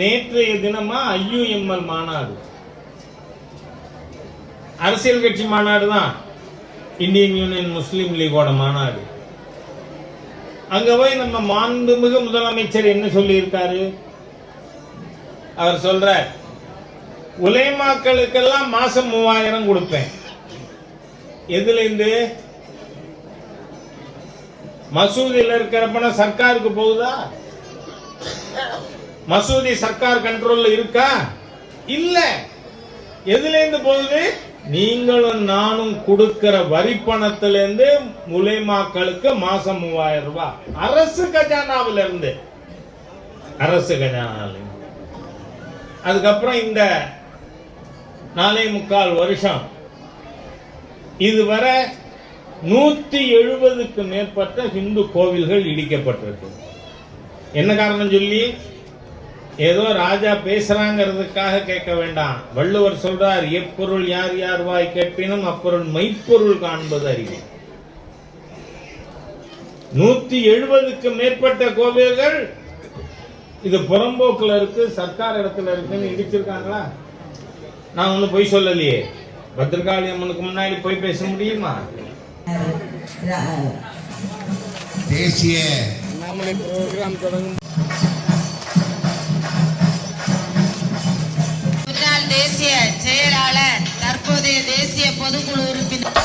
நேற்றைய தினமா IUML மாநாடு, அரசியல் கட்சி மாநாடு தான், இந்தியன் யூனியன் முஸ்லீம் லீகோட மாநாடு. அங்க போய் நம்ம மாண்புமிகு முதலமைச்சர் என்ன சொல்லி இருக்காரு? அவர் சொல்ற, உலைமாக்களுக்கெல்லாம் மாசம் 3000 கொடுப்பேன். எதுல இருந்து? மசூதியில் இருக்கிற பணம் சர்க்காருக்கு போகுதா? மசூதி சர்க்கார் கண்ட்ரோல்ல இருக்கா? இல்ல. எதுல இருந்து போகுது? நீங்களும் நானும் கொடுக்கிற வரி பணத்திலிருந்து உலைமாக்களுக்கு மாசம் 3000 ரூபாய் அரசு கஜானாவில இருந்து. அரசு கஜானாவில. அதுக்கப்புறம் இந்த 4.25 வருஷம் இதுவரை 170க்கு மேற்பட்ட இந்து கோவில்கள் இடிக்கப்பட்டிருக்கு. என்ன காரணம் சொல்லி? ஏதோ ராஜா பேசுறாங்கிறதுக்காக கேட்க வேண்டாம். வள்ளுவர் சொல்றார், எப்பொருள் யார் யார் வாய் கேட்பினும் அப்பொருள் மெய்ப்பொருள் காண்பது அறிவு. 170க்கு மேற்பட்ட கோவில்கள் இது புறம்போக்குல இருக்கு, சர்க்கார் இடத்துல இருக்குன்னு இடிச்சிருக்காங்களா? நான் ஒண்ணு போய் சொல்லலையே. பத்ரகாளி அம்மனுக்கு முன்னாடி போய் பேச முடியுமா? தேசிய ப்ரோக்ராம் தொடங்கும். தேசிய செயலாளர், தற்போதைய தேசிய பொதுக்குழு உறுப்பினர்